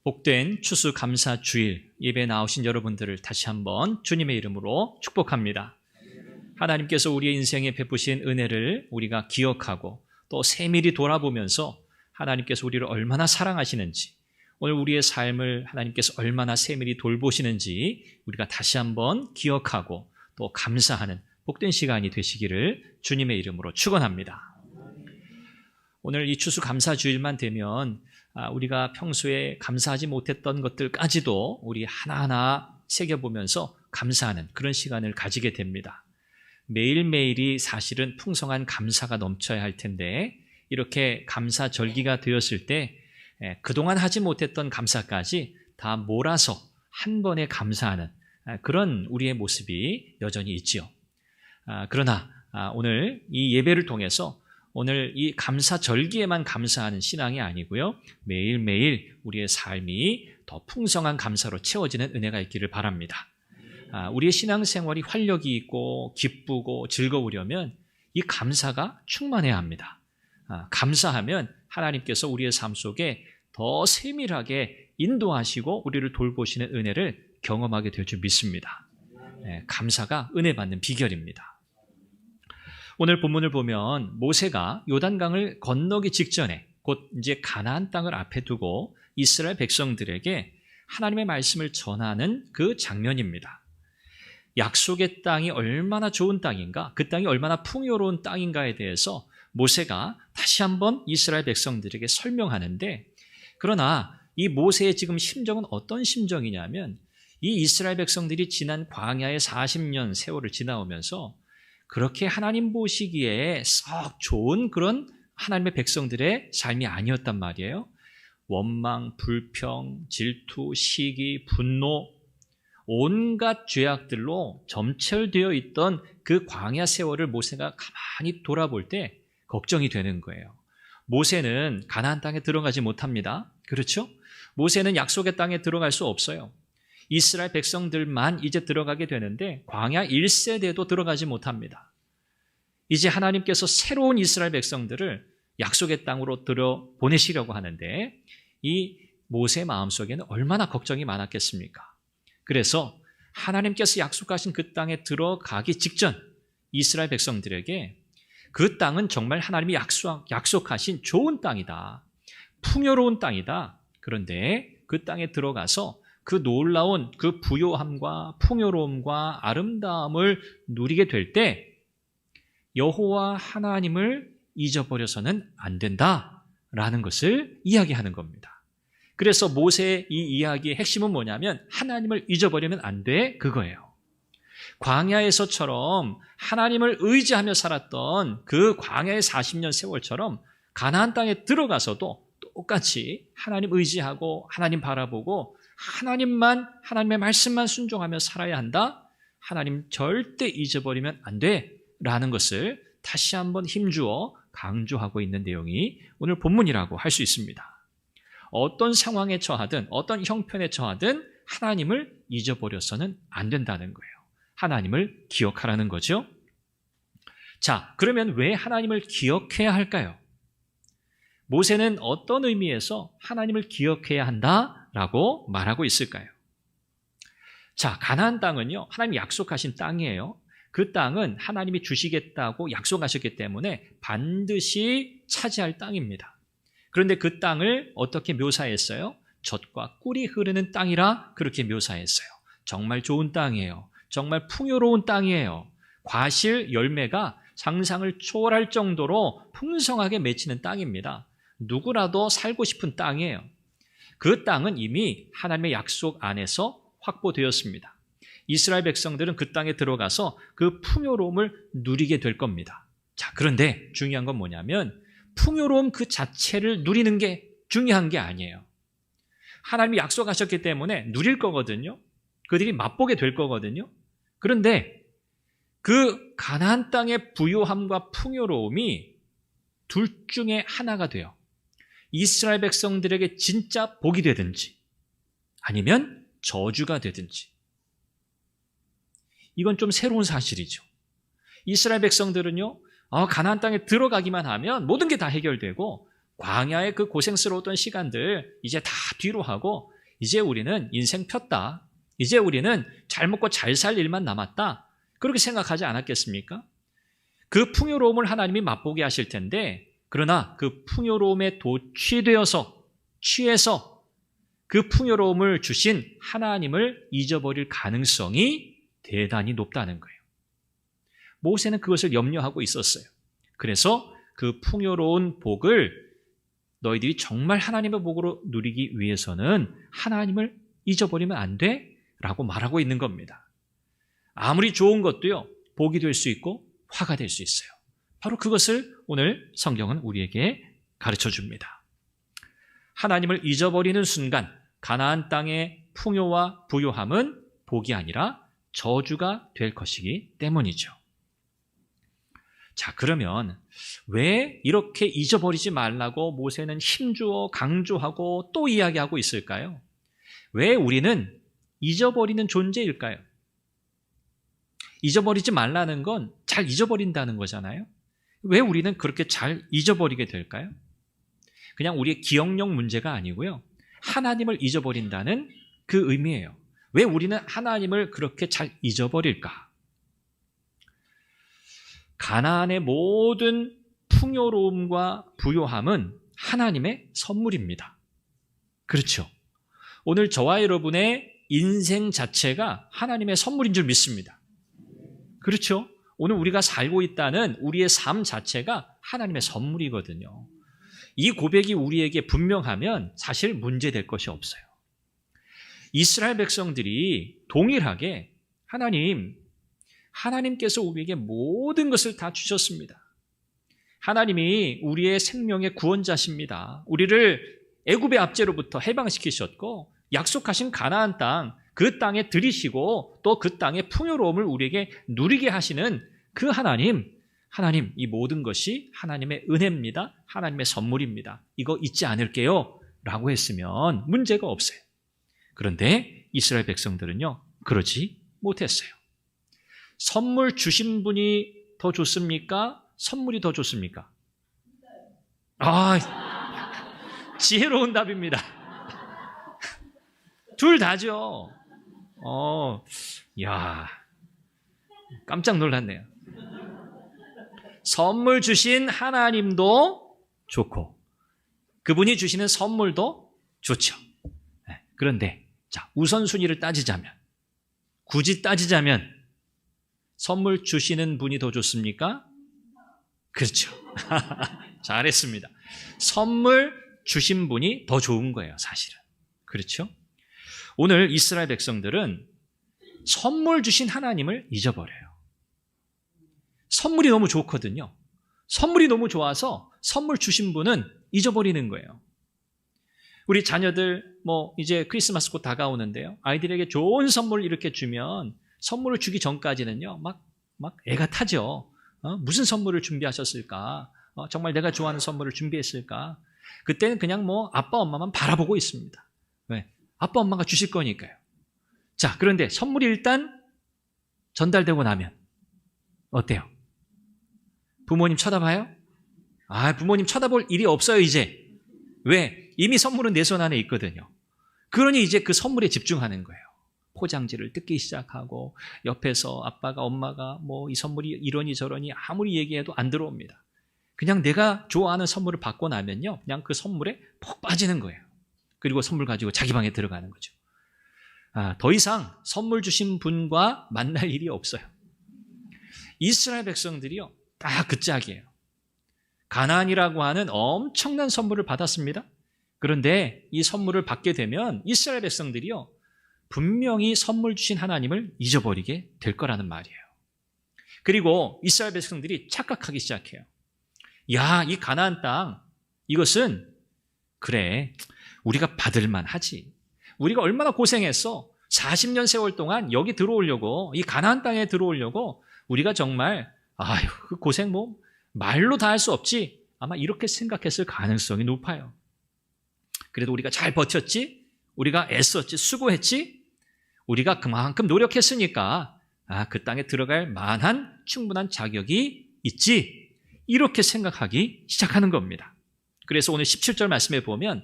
복된 추수감사주일 예배에 나오신 여러분들을 다시 한번 주님의 이름으로 축복합니다. 하나님께서 우리의 인생에 베푸신 은혜를 우리가 기억하고 또 세밀히 돌아보면서 하나님께서 우리를 얼마나 사랑하시는지, 오늘 우리의 삶을 하나님께서 얼마나 세밀히 돌보시는지 우리가 다시 한번 기억하고 또 감사하는 복된 시간이 되시기를 주님의 이름으로 축원합니다. 오늘 이 추수감사주일만 되면 우리가 평소에 감사하지 못했던 것들까지도 우리 하나하나 새겨보면서 감사하는 그런 시간을 가지게 됩니다. 매일매일이 사실은 풍성한 감사가 넘쳐야 할 텐데, 이렇게 감사절기가 되었을 때 그동안 하지 못했던 감사까지 다 몰아서 한 번에 감사하는 그런 우리의 모습이 여전히 있지요. 그러나 오늘 이 예배를 통해서 오늘 이 감사절기에만 감사하는 신앙이 아니고요, 매일매일 우리의 삶이 더 풍성한 감사로 채워지는 은혜가 있기를 바랍니다. 우리의 신앙생활이 활력이 있고 기쁘고 즐거우려면 이 감사가 충만해야 합니다. 감사하면 하나님께서 우리의 삶 속에 더 세밀하게 인도하시고 우리를 돌보시는 은혜를 경험하게 될 줄 믿습니다. 감사가 은혜 받는 비결입니다. 오늘 본문을 보면 모세가 요단강을 건너기 직전에 곧 이제 가나안 땅을 앞에 두고 이스라엘 백성들에게 하나님의 말씀을 전하는 그 장면입니다. 약속의 땅이 얼마나 좋은 땅인가, 그 땅이 얼마나 풍요로운 땅인가에 대해서 모세가 다시 한번 이스라엘 백성들에게 설명하는데, 그러나 이 모세의 지금 심정은 어떤 심정이냐면, 이 이스라엘 백성들이 지난 광야의 40년 세월을 지나오면서 그렇게 하나님 보시기에 썩 좋은 그런 하나님의 백성들의 삶이 아니었단 말이에요. 원망, 불평, 질투, 시기, 분노, 온갖 죄악들로 점철되어 있던 그 광야 세월을 모세가 가만히 돌아볼 때 걱정이 되는 거예요. 모세는 가나안 땅에 들어가지 못합니다. 그렇죠? 모세는 약속의 땅에 들어갈 수 없어요. 이스라엘 백성들만 이제 들어가게 되는데 광야 1세대도 들어가지 못합니다. 이제 하나님께서 새로운 이스라엘 백성들을 약속의 땅으로 들어 보내시려고 하는데, 이 모세의 마음속에는 얼마나 걱정이 많았겠습니까? 그래서 하나님께서 약속하신 그 땅에 들어가기 직전 이스라엘 백성들에게 그 땅은 정말 하나님이 약속하신 좋은 땅이다, 풍요로운 땅이다. 그런데 그 땅에 들어가서 그 놀라운 그 부요함과 풍요로움과 아름다움을 누리게 될 때 여호와 하나님을 잊어버려서는 안 된다라는 것을 이야기하는 겁니다. 그래서 모세의 이 이야기의 핵심은 뭐냐면, 하나님을 잊어버리면 안 돼, 그거예요. 광야에서처럼 하나님을 의지하며 살았던 그 광야의 40년 세월처럼 가나안 땅에 들어가서도 똑같이 하나님 의지하고 하나님 바라보고 하나님의 말씀만 순종하며 살아야 한다. 하나님 절대 잊어버리면 안 돼 라는 것을 다시 한번 힘주어 강조하고 있는 내용이 오늘 본문이라고 할 수 있습니다. 어떤 상황에 처하든 어떤 형편에 처하든 하나님을 잊어버려서는 안 된다는 거예요. 하나님을 기억하라는 거죠. 자, 그러면 왜 하나님을 기억해야 할까요? 모세는 어떤 의미에서 하나님을 기억해야 한다라고 말하고 있을까요? 자, 가나안 땅은요, 하나님이 약속하신 땅이에요. 그 땅은 하나님이 주시겠다고 약속하셨기 때문에 반드시 차지할 땅입니다. 그런데 그 땅을 어떻게 묘사했어요? 젖과 꿀이 흐르는 땅이라 그렇게 묘사했어요. 정말 좋은 땅이에요. 정말 풍요로운 땅이에요. 과실 열매가 상상을 초월할 정도로 풍성하게 맺히는 땅입니다. 누구라도 살고 싶은 땅이에요. 그 땅은 이미 하나님의 약속 안에서 확보되었습니다. 이스라엘 백성들은 그 땅에 들어가서 그 풍요로움을 누리게 될 겁니다. 자, 그런데 중요한 건 뭐냐면, 풍요로움 그 자체를 누리는 게 중요한 게 아니에요. 하나님이 약속하셨기 때문에 누릴 거거든요. 그들이 맛보게 될 거거든요. 그런데 그 가나안 땅의 부요함과 풍요로움이 둘 중에 하나가 돼요. 이스라엘 백성들에게 진짜 복이 되든지 아니면 저주가 되든지. 이건 좀 새로운 사실이죠. 이스라엘 백성들은요, 가나안 땅에 들어가기만 하면 모든 게 다 해결되고 광야의 그 고생스러웠던 시간들 이제 다 뒤로 하고 이제 우리는 인생 폈다. 이제 우리는 잘 먹고 잘 살 일만 남았다. 그렇게 생각하지 않았겠습니까? 그 풍요로움을 하나님이 맛보게 하실 텐데, 그러나 그 풍요로움에 취해서 그 풍요로움을 주신 하나님을 잊어버릴 가능성이 대단히 높다는 거예요. 모세는 그것을 염려하고 있었어요. 그래서 그 풍요로운 복을 너희들이 정말 하나님의 복으로 누리기 위해서는 하나님을 잊어버리면 안 돼? 라고 말하고 있는 겁니다. 아무리 좋은 것도요, 복이 될 수 있고 화가 될 수 있어요. 바로 그것을 오늘 성경은 우리에게 가르쳐 줍니다. 하나님을 잊어버리는 순간 가나안 땅의 풍요와 부요함은 복이 아니라 저주가 될 것이기 때문이죠. 자, 그러면 왜 이렇게 잊어버리지 말라고 모세는 힘주어 강조하고 또 이야기하고 있을까요? 왜 우리는 잊어버리는 존재일까요? 잊어버리지 말라는 건 잘 잊어버린다는 거잖아요. 왜 우리는 그렇게 잘 잊어버리게 될까요? 그냥 우리의 기억력 문제가 아니고요. 하나님을 잊어버린다는 그 의미예요. 왜 우리는 하나님을 그렇게 잘 잊어버릴까? 가나안의 모든 풍요로움과 부요함은 하나님의 선물입니다. 그렇죠? 오늘 저와 여러분의 인생 자체가 하나님의 선물인 줄 믿습니다. 그렇죠? 오늘 우리가 살고 있다는 우리의 삶 자체가 하나님의 선물이거든요. 이 고백이 우리에게 분명하면 사실 문제될 것이 없어요. 이스라엘 백성들이 동일하게 하나님께서 우리에게 모든 것을 다 주셨습니다. 하나님이 우리의 생명의 구원자십니다. 우리를 애굽의 압제로부터 해방시키셨고 약속하신 가나안 땅, 그 땅에 들이시고 또 그 땅의 풍요로움을 우리에게 누리게 하시는 그 하나님, 이 모든 것이 하나님의 은혜입니다. 하나님의 선물입니다. 이거 잊지 않을게요 라고 했으면 문제가 없어요. 그런데 이스라엘 백성들은요, 그러지 못했어요. 선물 주신 분이 더 좋습니까? 선물이 더 좋습니까? 지혜로운 답입니다. 둘 다죠. 깜짝 놀랐네요. 선물 주신 하나님도 좋고 그분이 주시는 선물도 좋죠. 그런데 자, 우선순위를 굳이 따지자면 선물 주시는 분이 더 좋습니까? 그렇죠. 잘했습니다. 선물 주신 분이 더 좋은 거예요, 사실은. 그렇죠? 오늘 이스라엘 백성들은 선물 주신 하나님을 잊어버려요. 선물이 너무 좋거든요. 선물이 너무 좋아서 선물 주신 분은 잊어버리는 거예요. 우리 자녀들 이제 크리스마스 곧 다가오는데요. 아이들에게 좋은 선물 이렇게 주면 선물을 주기 전까지는요. 막 애가 타죠. 무슨 선물을 준비하셨을까? 정말 내가 좋아하는 선물을 준비했을까? 그때는 그냥 아빠 엄마만 바라보고 있습니다. 왜? 아빠 엄마가 주실 거니까요. 자, 그런데 선물이 일단 전달되고 나면 어때요? 부모님 쳐다봐요? 부모님 쳐다볼 일이 없어요, 이제. 왜? 이미 선물은 내 손 안에 있거든요. 그러니 이제 그 선물에 집중하는 거예요. 포장지를 뜯기 시작하고 옆에서 아빠가 엄마가 이 선물이 이러니 저러니 아무리 얘기해도 안 들어옵니다. 그냥 내가 좋아하는 선물을 받고 나면요, 그냥 그 선물에 푹 빠지는 거예요. 그리고 선물 가지고 자기 방에 들어가는 거죠. 더 이상 선물 주신 분과 만날 일이 없어요. 이스라엘 백성들이요, 딱 그 짝이에요. 가나안이라고 하는 엄청난 선물을 받았습니다. 그런데 이 선물을 받게 되면 이스라엘 백성들이요, 분명히 선물 주신 하나님을 잊어버리게 될 거라는 말이에요. 그리고 이스라엘 백성들이 착각하기 시작해요. 이 가나안 땅, 이것은 그래, 우리가 받을만 하지. 우리가 얼마나 고생했어. 40년 세월 동안 여기 들어오려고, 이 가나안 땅에 들어오려고 우리가 정말 그 고생 말로 다 할 수 없지. 아마 이렇게 생각했을 가능성이 높아요. 그래도 우리가 잘 버텼지? 우리가 애썼지? 수고했지? 우리가 그만큼 노력했으니까 그 땅에 들어갈 만한 충분한 자격이 있지. 이렇게 생각하기 시작하는 겁니다. 그래서 오늘 17절 말씀에 보면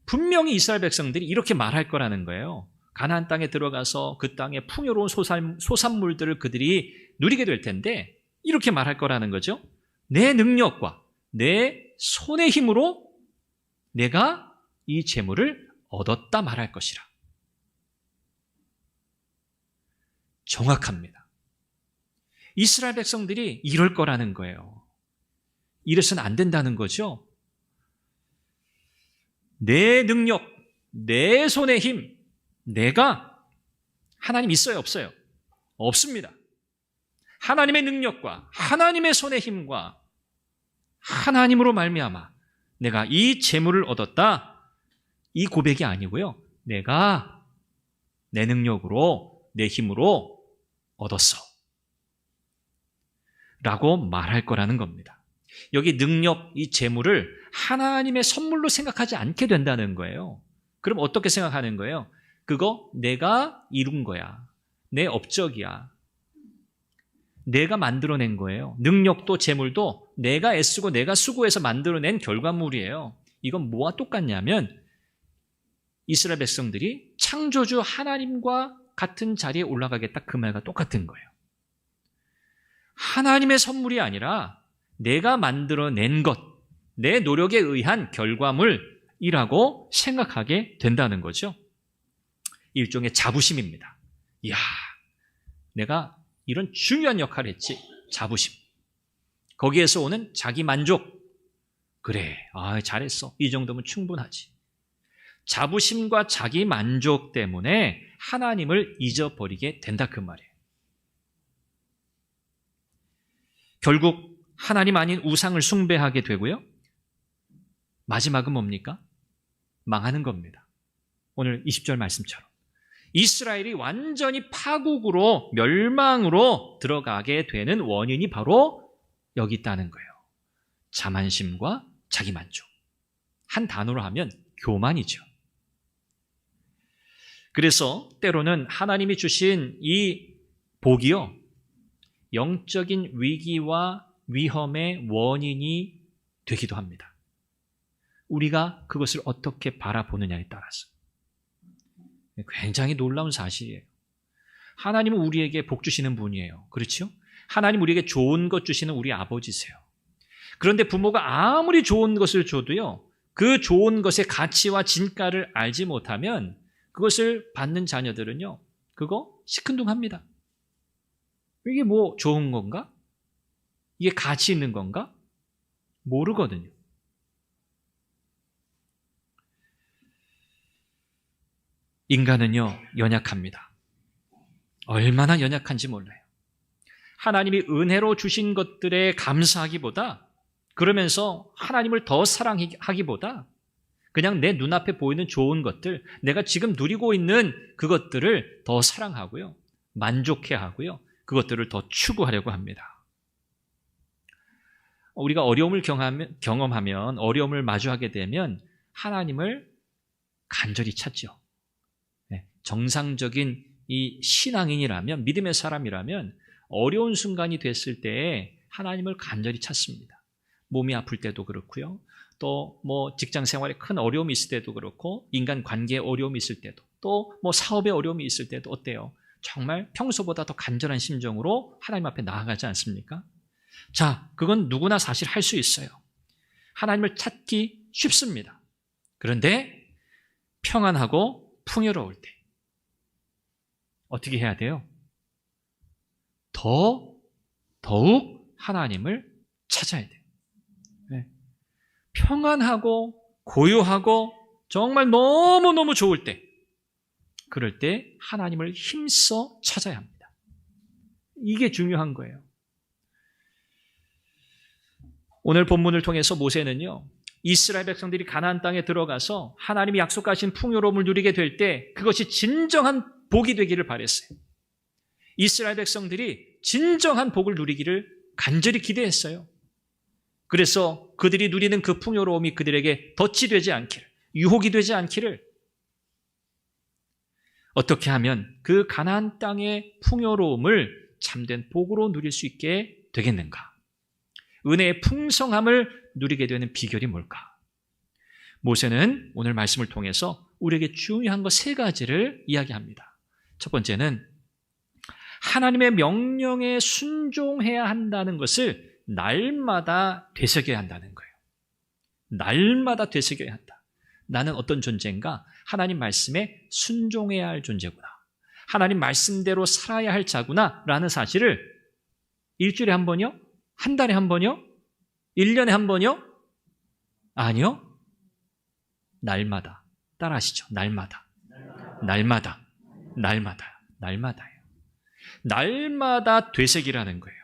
분명히 이스라엘 백성들이 이렇게 말할 거라는 거예요. 가나안 땅에 들어가서 그 땅의 풍요로운 소산물들을 그들이 누리게 될 텐데 이렇게 말할 거라는 거죠. 내 능력과 내 손의 힘으로 내가 이 재물을 얻었다 말할 것이라. 정확합니다. 이스라엘 백성들이 이럴 거라는 거예요. 이래서는 안 된다는 거죠. 내 능력, 내 손의 힘, 내가 하나님 있어요, 없어요? 없습니다. 하나님의 능력과 하나님의 손의 힘과 하나님으로 말미암아 내가 이 재물을 얻었다. 이 고백이 아니고요. 내가 내 능력으로 내 힘으로 얻었어. 라고 말할 거라는 겁니다. 여기 능력, 이 재물을 하나님의 선물로 생각하지 않게 된다는 거예요. 그럼 어떻게 생각하는 거예요? 그거 내가 이룬 거야. 내 업적이야. 내가 만들어낸 거예요. 능력도 재물도 내가 애쓰고 내가 수고해서 만들어낸 결과물이에요. 이건 뭐와 똑같냐면 이스라엘 백성들이 창조주 하나님과 같은 자리에 올라가겠다 그 말과 똑같은 거예요. 하나님의 선물이 아니라 내가 만들어낸 것, 내 노력에 의한 결과물이라고 생각하게 된다는 거죠. 일종의 자부심입니다. 이야, 내가 이런 중요한 역할을 했지. 자부심. 거기에서 오는 자기 만족. 그래, 잘했어. 이 정도면 충분하지. 자부심과 자기 만족 때문에 하나님을 잊어버리게 된다 그 말이에요. 결국 하나님 아닌 우상을 숭배하게 되고요. 마지막은 뭡니까? 망하는 겁니다. 오늘 20절 말씀처럼. 이스라엘이 완전히 파국으로 멸망으로 들어가게 되는 원인이 바로 여기 있다는 거예요. 자만심과 자기만족. 한 단어로 하면 교만이죠. 그래서 때로는 하나님이 주신 이 복이요, 영적인 위기와 위험의 원인이 되기도 합니다. 우리가 그것을 어떻게 바라보느냐에 따라서. 굉장히 놀라운 사실이에요. 하나님은 우리에게 복 주시는 분이에요. 그렇죠? 하나님 우리에게 좋은 것 주시는 우리 아버지세요. 그런데 부모가 아무리 좋은 것을 줘도요, 그 좋은 것의 가치와 진가를 알지 못하면 그것을 받는 자녀들은요, 그거 시큰둥합니다. 이게 뭐 좋은 건가? 이게 가치 있는 건가? 모르거든요. 인간은요, 연약합니다. 얼마나 연약한지 몰라요. 하나님이 은혜로 주신 것들에 감사하기보다, 그러면서 하나님을 더 사랑하기보다 그냥 내 눈앞에 보이는 좋은 것들, 내가 지금 누리고 있는 그것들을 더 사랑하고요, 만족해야 하고요, 그것들을 더 추구하려고 합니다. 우리가 어려움을 경험하면, 어려움을 마주하게 되면 하나님을 간절히 찾죠. 정상적인 이 신앙인이라면, 믿음의 사람이라면 어려운 순간이 됐을 때 하나님을 간절히 찾습니다. 몸이 아플 때도 그렇고요, 또 뭐 직장 생활에 큰 어려움이 있을 때도 그렇고, 인간 관계에 어려움이 있을 때도, 또 뭐 사업에 어려움이 있을 때도 어때요? 정말 평소보다 더 간절한 심정으로 하나님 앞에 나아가지 않습니까? 자, 그건 누구나 사실 할 수 있어요. 하나님을 찾기 쉽습니다. 그런데 평안하고 풍요로울 때 어떻게 해야 돼요? 더욱 하나님을 찾아야 돼요. 네. 평안하고 고요하고 정말 너무너무 좋을 때, 그럴 때 하나님을 힘써 찾아야 합니다. 이게 중요한 거예요. 오늘 본문을 통해서 모세는요, 이스라엘 백성들이 가나안 땅에 들어가서 하나님이 약속하신 풍요로움을 누리게 될 때 그것이 진정한 복이 되기를 바랬어요. 이스라엘 백성들이 진정한 복을 누리기를 간절히 기대했어요. 그래서 그들이 누리는 그 풍요로움이 그들에게 덫이 되지 않기를, 유혹이 되지 않기를, 어떻게 하면 그 가나안 땅의 풍요로움을 참된 복으로 누릴 수 있게 되겠는가? 은혜의 풍성함을 누리게 되는 비결이 뭘까? 모세는 오늘 말씀을 통해서 우리에게 중요한 것 세 가지를 이야기합니다. 첫 번째는 하나님의 명령에 순종해야 한다는 것을 날마다 되새겨야 한다는 거예요. 날마다 되새겨야 한다. 나는 어떤 존재인가? 하나님 말씀에 순종해야 할 존재구나. 하나님 말씀대로 살아야 할 자구나 라는 사실을 일주일에 한 번이요? 한 달에 한 번이요? 1년에 한 번이요? 아니요. 날마다. 따라하시죠. 날마다. 날마다. 날마다. 날마다예요. 날마다 되새기라는 거예요.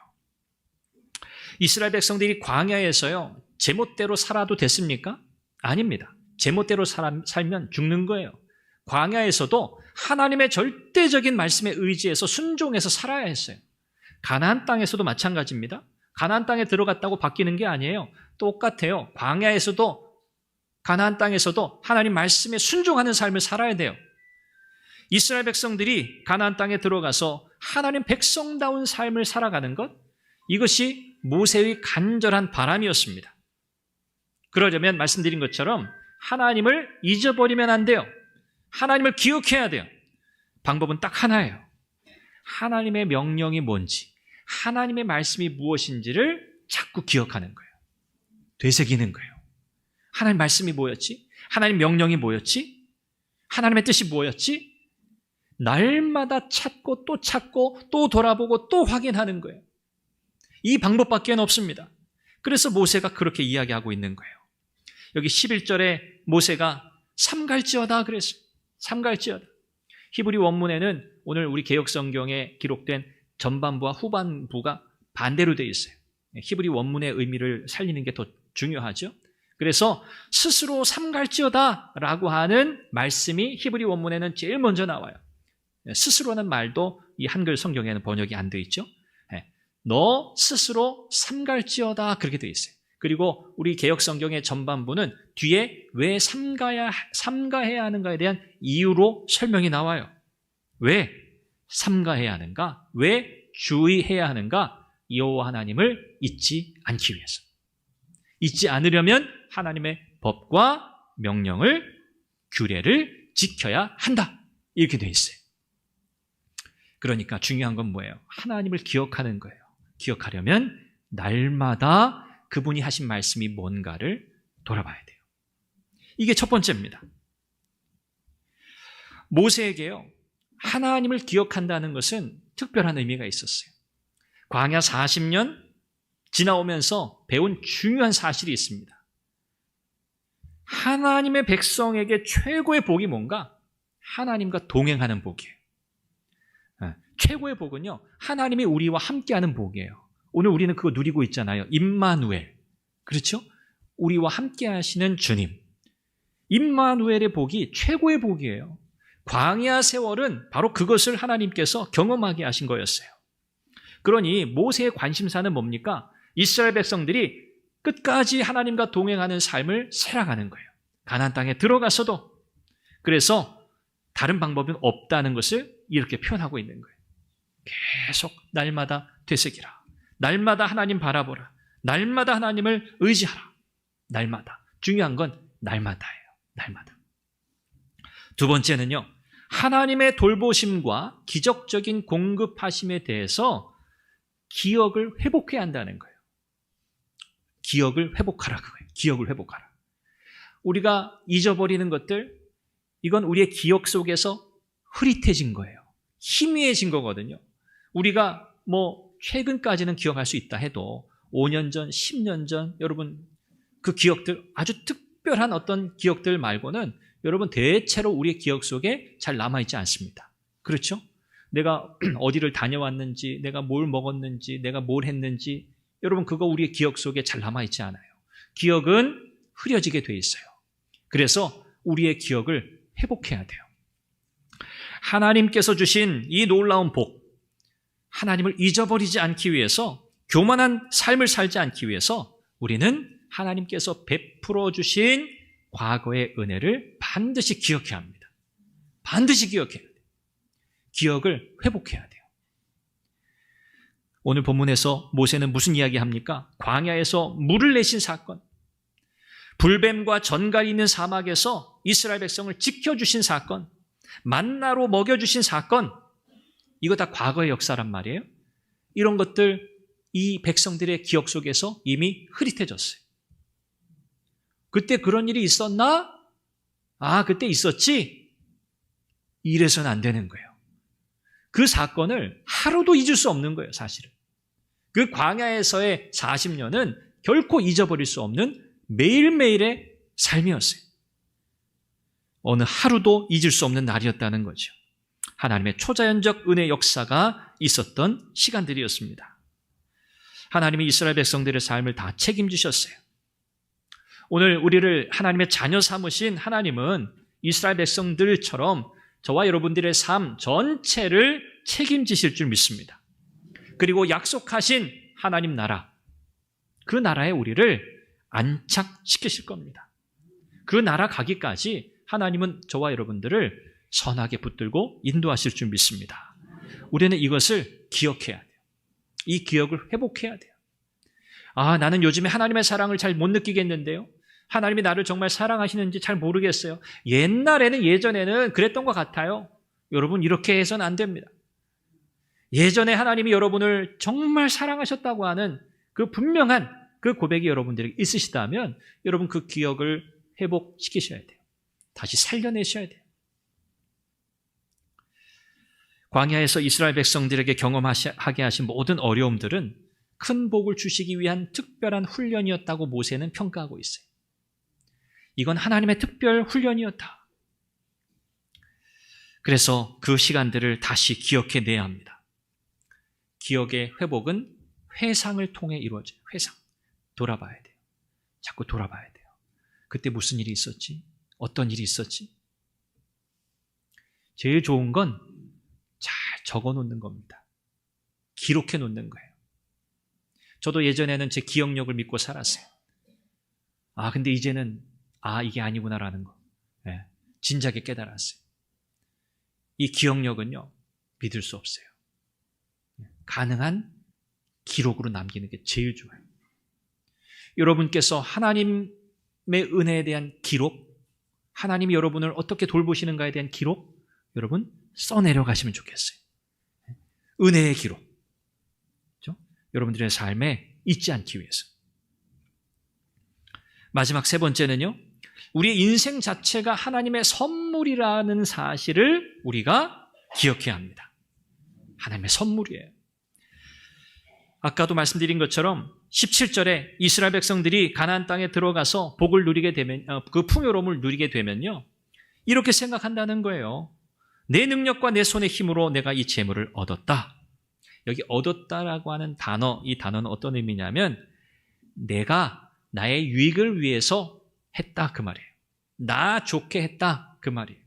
이스라엘 백성들이 광야에서요, 제멋대로 살아도 됐습니까? 아닙니다. 제멋대로 살면 죽는 거예요. 광야에서도 하나님의 절대적인 말씀에 의지해서 순종해서 살아야 했어요. 가나안 땅에서도 마찬가지입니다. 가나안 땅에 들어갔다고 바뀌는 게 아니에요. 똑같아요. 광야에서도 가나안 땅에서도 하나님 말씀에 순종하는 삶을 살아야 돼요. 이스라엘 백성들이 가나안 땅에 들어가서 하나님 백성다운 삶을 살아가는 것, 이것이 모세의 간절한 바람이었습니다. 그러려면 말씀드린 것처럼 하나님을 잊어버리면 안 돼요. 하나님을 기억해야 돼요. 방법은 딱 하나예요. 하나님의 명령이 뭔지, 하나님의 말씀이 무엇인지를 자꾸 기억하는 거예요. 되새기는 거예요. 하나님 말씀이 뭐였지? 하나님 명령이 뭐였지? 하나님의 뜻이 뭐였지? 날마다 찾고 또 돌아보고 또 확인하는 거예요. 이 방법밖에 없습니다. 그래서 모세가 그렇게 이야기하고 있는 거예요. 여기 11절에 모세가 삼갈지어다 그랬어요. 삼갈지어다. 히브리 원문에는 오늘 우리 개역성경에 기록된 전반부와 후반부가 반대로 되어 있어요. 히브리 원문의 의미를 살리는 게 더 중요하죠. 그래서 스스로 삼갈지어다 라고 하는 말씀이 히브리 원문에는 제일 먼저 나와요. 스스로는 말도 이 한글 성경에는 번역이 안 되어 있죠. 너 스스로 삼갈지어다 그렇게 되어 있어요. 그리고 우리 개역성경의 전반부는 뒤에 왜 삼가해야 하는가에 대한 이유로 설명이 나와요. 왜 삼가해야 하는가? 왜 주의해야 하는가? 여호와 하나님을 잊지 않기 위해서. 잊지 않으려면 하나님의 법과 명령을, 규례를 지켜야 한다. 이렇게 되어 있어요. 그러니까 중요한 건 뭐예요? 하나님을 기억하는 거예요. 기억하려면 날마다 그분이 하신 말씀이 뭔가를 돌아봐야 돼요. 이게 첫 번째입니다. 모세에게요, 하나님을 기억한다는 것은 특별한 의미가 있었어요. 광야 40년 지나오면서 배운 중요한 사실이 있습니다. 하나님의 백성에게 최고의 복이 뭔가? 하나님과 동행하는 복이에요. 최고의 복은요, 하나님이 우리와 함께하는 복이에요. 오늘 우리는 그거 누리고 있잖아요. 임마누엘. 그렇죠? 우리와 함께 하시는 주님. 임마누엘의 복이 최고의 복이에요. 광야 세월은 바로 그것을 하나님께서 경험하게 하신 거였어요. 그러니 모세의 관심사는 뭡니까? 이스라엘 백성들이 끝까지 하나님과 동행하는 삶을 살아가는 거예요. 가나안 땅에 들어가서도. 그래서 다른 방법은 없다는 것을 이렇게 표현하고 있는 거예요. 계속 날마다 되새기라. 날마다 하나님 바라보라. 날마다 하나님을 의지하라. 날마다. 중요한 건 날마다예요. 날마다. 두 번째는요, 하나님의 돌보심과 기적적인 공급하심에 대해서 기억을 회복해야 한다는 거예요. 기억을 회복하라 그거예요. 기억을 회복하라. 우리가 잊어버리는 것들, 이건 우리의 기억 속에서 흐릿해진 거예요. 희미해진 거거든요. 우리가 최근까지는 기억할 수 있다 해도 5년 전, 10년 전 여러분 그 기억들, 아주 특별한 어떤 기억들 말고는 여러분 대체로 우리의 기억 속에 잘 남아있지 않습니다. 그렇죠? 내가 어디를 다녀왔는지, 내가 뭘 먹었는지, 내가 뭘 했는지 여러분 그거 우리의 기억 속에 잘 남아있지 않아요. 기억은 흐려지게 돼 있어요. 그래서 우리의 기억을 회복해야 돼요. 하나님께서 주신 이 놀라운 복, 하나님을 잊어버리지 않기 위해서, 교만한 삶을 살지 않기 위해서 우리는 하나님께서 베풀어 주신 과거의 은혜를 반드시 기억해야 합니다. 반드시 기억해야 돼요. 기억을 회복해야 돼요. 오늘 본문에서 모세는 무슨 이야기 합니까? 광야에서 물을 내신 사건. 불뱀과 전갈이 있는 사막에서 이스라엘 백성을 지켜주신 사건, 만나로 먹여주신 사건, 이거 다 과거의 역사란 말이에요. 이런 것들 이 백성들의 기억 속에서 이미 흐릿해졌어요. 그때 그런 일이 있었나? 아, 그때 있었지? 이래서는 안 되는 거예요. 그 사건을 하루도 잊을 수 없는 거예요, 사실은. 그 광야에서의 40년은 결코 잊어버릴 수 없는 매일매일의 삶이었어요. 어느 하루도 잊을 수 없는 날이었다는 거죠. 하나님의 초자연적 은혜 역사가 있었던 시간들이었습니다. 하나님이 이스라엘 백성들의 삶을 다 책임지셨어요. 오늘 우리를 하나님의 자녀 삼으신 하나님은 이스라엘 백성들처럼 저와 여러분들의 삶 전체를 책임지실 줄 믿습니다. 그리고 약속하신 하나님 나라, 그 나라에 우리를 안착시키실 겁니다. 그 나라 가기까지 하나님은 저와 여러분들을 선하게 붙들고 인도하실 줄 믿습니다. 우리는 이것을 기억해야 돼요. 이 기억을 회복해야 돼요. 아, 나는 요즘에 하나님의 사랑을 잘 못 느끼겠는데요. 하나님이 나를 정말 사랑하시는지 잘 모르겠어요. 예전에는 그랬던 것 같아요. 여러분, 이렇게 해서는 안 됩니다. 예전에 하나님이 여러분을 정말 사랑하셨다고 하는 그 분명한 그 고백이 여러분들에게 있으시다면 여러분 그 기억을 회복시키셔야 돼요. 다시 살려내셔야 돼요. 광야에서 이스라엘 백성들에게 경험하게 하신 모든 어려움들은 큰 복을 주시기 위한 특별한 훈련이었다고 모세는 평가하고 있어요. 이건 하나님의 특별 훈련이었다. 그래서 그 시간들을 다시 기억해내야 합니다. 기억의 회복은 회상을 통해 이루어져요. 회상. 돌아봐야 돼요. 자꾸 돌아봐야 돼요. 그때 무슨 일이 있었지? 어떤 일이 있었지? 제일 좋은 건 잘 적어 놓는 겁니다. 기록해 놓는 거예요. 저도 예전에는 제 기억력을 믿고 살았어요. 아, 근데 이제는 이게 아니구나라는 거. 네, 진작에 깨달았어요. 이 기억력은요, 믿을 수 없어요. 가능한 기록으로 남기는 게 제일 좋아요. 여러분께서 하나님의 은혜에 대한 기록, 하나님이 여러분을 어떻게 돌보시는가에 대한 기록, 여러분 써내려 가시면 좋겠어요. 은혜의 기록. 그렇죠? 여러분들의 삶에 잊지 않기 위해서. 마지막 세 번째는요, 우리의 인생 자체가 하나님의 선물이라는 사실을 우리가 기억해야 합니다. 하나님의 선물이에요. 아까도 말씀드린 것처럼 17절에 이스라엘 백성들이 가나안 땅에 들어가서 복을 누리게 되면, 그 풍요로움을 누리게 되면요, 이렇게 생각한다는 거예요. 내 능력과 내 손의 힘으로 내가 이 재물을 얻었다. 여기 얻었다라고 하는 단어, 이 단어는 어떤 의미냐면 내가 나의 유익을 위해서 했다, 그 말이에요. 나 좋게 했다, 그 말이에요.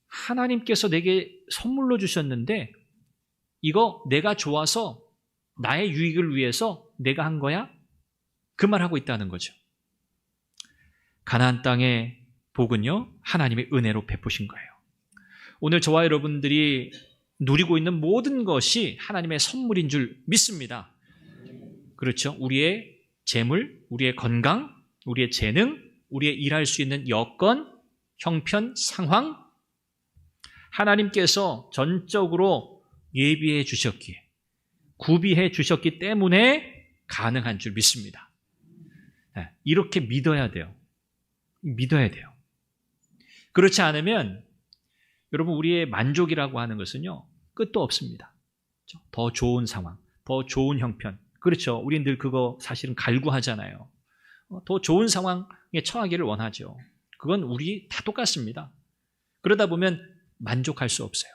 하나님께서 내게 선물로 주셨는데 이거 내가 좋아서 나의 유익을 위해서 내가 한 거야? 그 말하고 있다는 거죠. 가나안 땅의 복은요, 하나님의 은혜로 베푸신 거예요. 오늘 저와 여러분들이 누리고 있는 모든 것이 하나님의 선물인 줄 믿습니다. 그렇죠? 우리의 재물, 우리의 건강, 우리의 재능, 우리의 일할 수 있는 여건, 형편, 상황, 하나님께서 전적으로 예비해 주셨기에, 구비해 주셨기 때문에 가능한 줄 믿습니다. 이렇게 믿어야 돼요. 믿어야 돼요. 그렇지 않으면 여러분, 우리의 만족이라고 하는 것은요, 끝도 없습니다. 더 좋은 상황, 더 좋은 형편. 그렇죠. 우리는 늘 그거 사실은 갈구하잖아요. 더 좋은 상황에 처하기를 원하죠. 그건 우리 다 똑같습니다. 그러다 보면 만족할 수 없어요.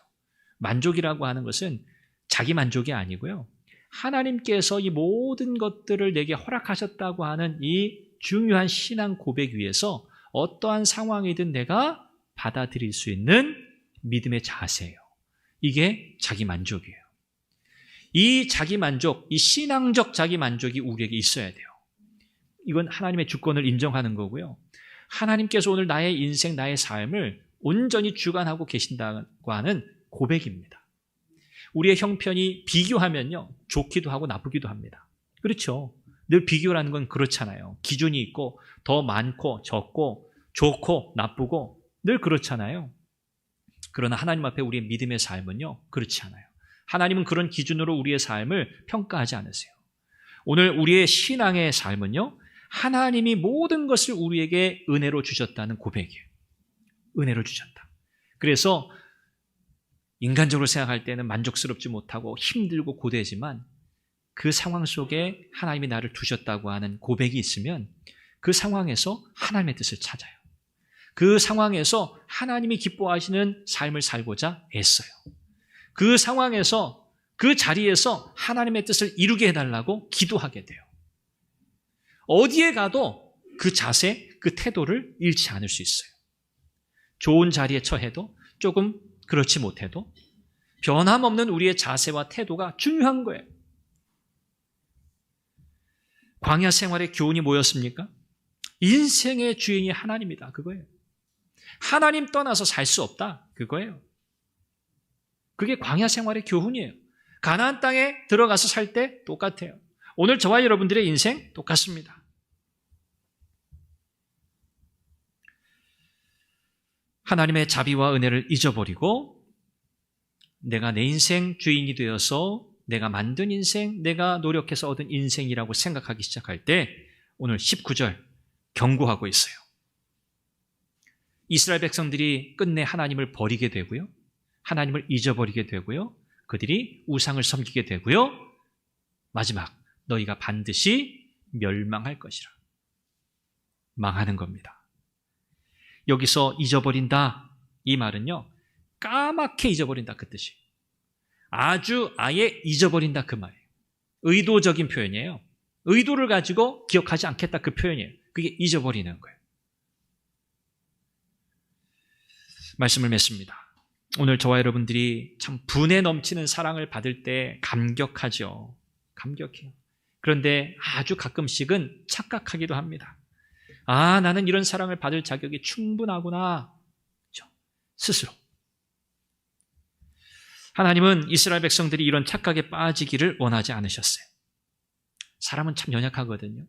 만족이라고 하는 것은 자기 만족이 아니고요, 하나님께서 이 모든 것들을 내게 허락하셨다고 하는 이 중요한 신앙 고백 위에서 어떠한 상황이든 내가 받아들일 수 있는 믿음의 자세예요. 이게 자기 만족이에요. 이 자기 만족, 이 신앙적 자기 만족이 우리에게 있어야 돼요. 이건 하나님의 주권을 인정하는 거고요. 하나님께서 오늘 나의 인생, 나의 삶을 온전히 주관하고 계신다고 하는 고백입니다. 우리의 형편이 비교하면요, 좋기도 하고 나쁘기도 합니다. 그렇죠. 늘 비교라는 건 그렇잖아요. 기준이 있고 더 많고 적고 좋고 나쁘고 늘 그렇잖아요. 그러나 하나님 앞에 우리의 믿음의 삶은요, 그렇지 않아요. 하나님은 그런 기준으로 우리의 삶을 평가하지 않으세요. 오늘 우리의 신앙의 삶은요, 하나님이 모든 것을 우리에게 은혜로 주셨다는 고백이에요. 은혜로 주셨다. 그래서 인간적으로 생각할 때는 만족스럽지 못하고 힘들고 고되지만 그 상황 속에 하나님이 나를 두셨다고 하는 고백이 있으면 그 상황에서 하나님의 뜻을 찾아요. 그 상황에서 하나님이 기뻐하시는 삶을 살고자 애써요. 그 상황에서 그 자리에서 하나님의 뜻을 이루게 해달라고 기도하게 돼요. 어디에 가도 그 자세, 그 태도를 잃지 않을 수 있어요. 좋은 자리에 처해도 조금 그렇지 못해도 변함없는 우리의 자세와 태도가 중요한 거예요. 광야 생활의 교훈이 뭐였습니까? 인생의 주인이 하나님이다. 그거예요. 하나님 떠나서 살 수 없다. 그거예요. 그게 광야 생활의 교훈이에요. 가나안 땅에 들어가서 살 때 똑같아요. 오늘 저와 여러분들의 인생 똑같습니다. 하나님의 자비와 은혜를 잊어버리고 내가 내 인생 주인이 되어서 내가 만든 인생, 내가 노력해서 얻은 인생이라고 생각하기 시작할 때 오늘 19절 경고하고 있어요. 이스라엘 백성들이 끝내 하나님을 버리게 되고요. 하나님을 잊어버리게 되고요. 그들이 우상을 섬기게 되고요. 마지막, 너희가 반드시 멸망할 것이라. 망하는 겁니다. 여기서 잊어버린다, 이 말은요, 까맣게 잊어버린다 그 뜻이에요. 아주 아예 잊어버린다 그 말이에요. 의도적인 표현이에요. 의도를 가지고 기억하지 않겠다 그 표현이에요. 그게 잊어버리는 거예요. 말씀을 맺습니다. 오늘 저와 여러분들이 참 분에 넘치는 사랑을 받을 때 감격하죠. 감격해요. 그런데 아주 가끔씩은 착각하기도 합니다. 아, 나는 이런 사랑을 받을 자격이 충분하구나. 그렇죠? 스스로. 하나님은 이스라엘 백성들이 이런 착각에 빠지기를 원하지 않으셨어요. 사람은 참 연약하거든요.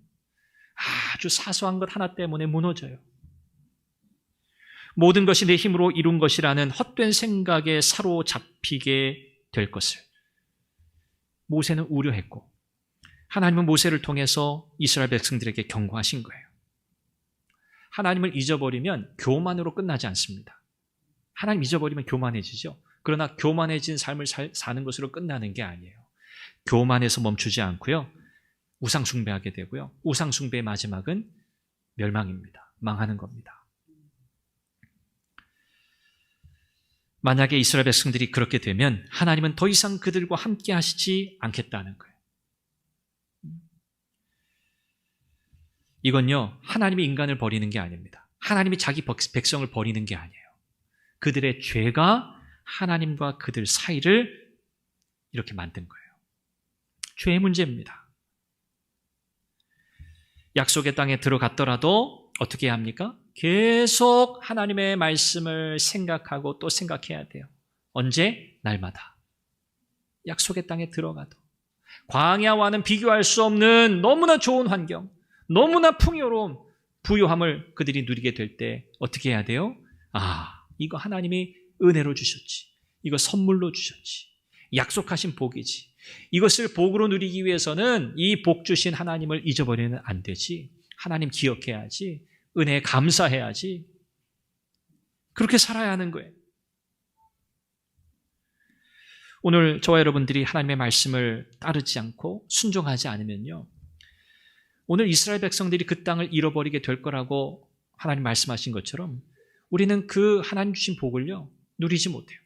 아주 사소한 것 하나 때문에 무너져요. 모든 것이 내 힘으로 이룬 것이라는 헛된 생각에 사로잡히게 될 것을 모세는 우려했고, 하나님은 모세를 통해서 이스라엘 백성들에게 경고하신 거예요. 하나님을 잊어버리면 교만으로 끝나지 않습니다. 하나님 잊어버리면 교만해지죠. 그러나 교만해진 삶을 사는 것으로 끝나는 게 아니에요. 교만해서 멈추지 않고요. 우상 숭배하게 되고요. 우상 숭배의 마지막은 멸망입니다. 망하는 겁니다. 만약에 이스라엘 백성들이 그렇게 되면 하나님은 더 이상 그들과 함께 하시지 않겠다는 거예요. 이건요, 하나님이 인간을 버리는 게 아닙니다. 하나님이 자기 백성을 버리는 게 아니에요. 그들의 죄가 하나님과 그들 사이를 이렇게 만든 거예요. 죄의 문제입니다. 약속의 땅에 들어갔더라도 어떻게 해야 합니까? 계속 하나님의 말씀을 생각하고 또 생각해야 돼요. 언제? 날마다. 약속의 땅에 들어가도. 광야와는 비교할 수 없는 너무나 좋은 환경, 너무나 풍요로운 부요함을 그들이 누리게 될 때 어떻게 해야 돼요? 아, 이거 하나님이 은혜로 주셨지. 이거 선물로 주셨지. 약속하신 복이지. 이것을 복으로 누리기 위해서는 이 복 주신 하나님을 잊어버리면 안 되지. 하나님 기억해야지. 은혜에 감사해야지. 그렇게 살아야 하는 거예요. 오늘 저와 여러분들이 하나님의 말씀을 따르지 않고 순종하지 않으면요, 오늘 이스라엘 백성들이 그 땅을 잃어버리게 될 거라고 하나님 말씀하신 것처럼 우리는 그 하나님 주신 복을요, 누리지 못해요.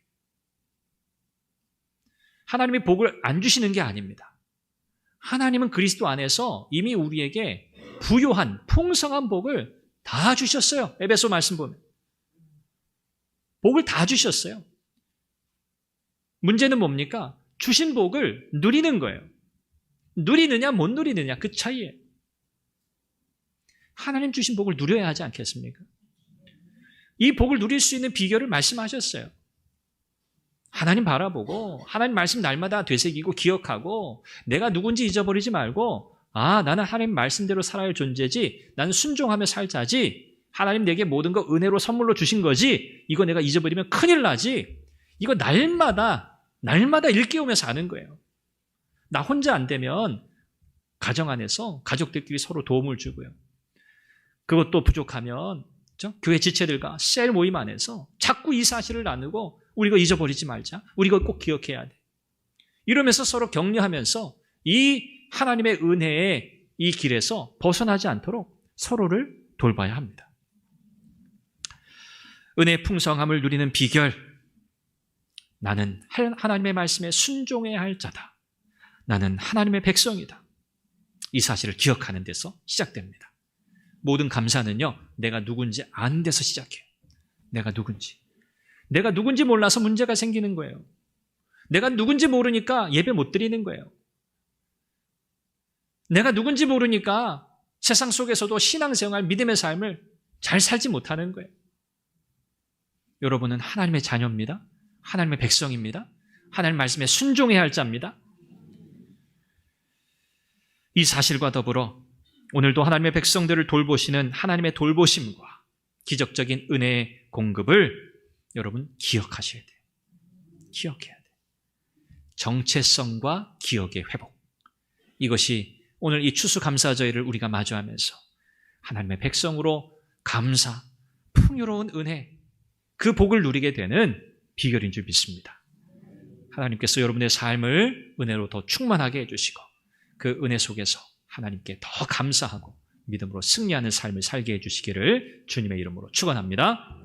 하나님이 복을 안 주시는 게 아닙니다. 하나님은 그리스도 안에서 이미 우리에게 부요한 풍성한 복을 다 주셨어요. 에베소 말씀 보면 복을 다 주셨어요. 문제는 뭡니까? 주신 복을 누리는 거예요. 누리느냐 못 누리느냐 그 차이예요. 하나님 주신 복을 누려야 하지 않겠습니까? 이 복을 누릴 수 있는 비결을 말씀하셨어요. 하나님 바라보고 하나님 말씀 날마다 되새기고 기억하고 내가 누군지 잊어버리지 말고 나는 하나님 말씀대로 살아야 할 존재지, 나는 순종하며 살자지, 하나님 내게 모든 거 은혜로 선물로 주신 거지, 이거 내가 잊어버리면 큰일 나지, 이거 날마다 일깨우면서 하는 거예요. 나 혼자 안 되면 가정 안에서 가족들끼리 서로 도움을 주고요. 그것도 부족하면 교회 지체들과 셀 모임 안에서 자꾸 이 사실을 나누고 우리 이거 잊어버리지 말자, 우리 이거 꼭 기억해야 돼, 이러면서 서로 격려하면서 이 하나님의 은혜의 이 길에서 벗어나지 않도록 서로를 돌봐야 합니다. 은혜의 풍성함을 누리는 비결, 나는 하나님의 말씀에 순종해야 할 자다, 나는 하나님의 백성이다, 이 사실을 기억하는 데서 시작됩니다. 모든 감사는요, 내가 누군지 아는 데서 시작해요. 내가 누군지 몰라서 문제가 생기는 거예요. 내가 누군지 모르니까 예배 못 드리는 거예요. 내가 누군지 모르니까 세상 속에서도 신앙생활, 믿음의 삶을 잘 살지 못하는 거예요. 여러분은 하나님의 자녀입니다. 하나님의 백성입니다. 하나님 말씀에 순종해야 할 자입니다. 이 사실과 더불어 오늘도 하나님의 백성들을 돌보시는 하나님의 돌보심과 기적적인 은혜의 공급을 여러분 기억하셔야 돼요. 기억해야 돼요. 정체성과 기억의 회복, 이것이 오늘 이 추수감사절을 우리가 마주하면서 하나님의 백성으로 감사, 풍요로운 은혜, 그 복을 누리게 되는 비결인 줄 믿습니다. 하나님께서 여러분의 삶을 은혜로 더 충만하게 해주시고 그 은혜 속에서 하나님께 더 감사하고 믿음으로 승리하는 삶을 살게 해주시기를 주님의 이름으로 축원합니다.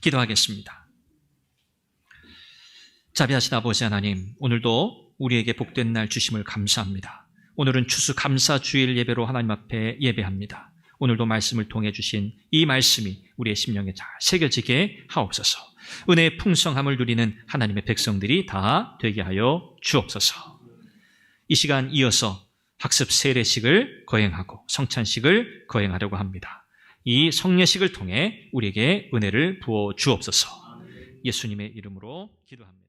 기도하겠습니다. 자비하신 아버지 하나님, 오늘도 우리에게 복된 날 주심을 감사합니다. 오늘은 추수감사주일 예배로 하나님 앞에 예배합니다. 오늘도 말씀을 통해 주신 이 말씀이 우리의 심령에 잘 새겨지게 하옵소서. 은혜의 풍성함을 누리는 하나님의 백성들이 다 되게 하여 주옵소서. 이 시간 이어서 학습 세례식을 거행하고 성찬식을 거행하려고 합니다. 이 성례식을 통해 우리에게 은혜를 부어 주옵소서. 예수님의 이름으로 기도합니다.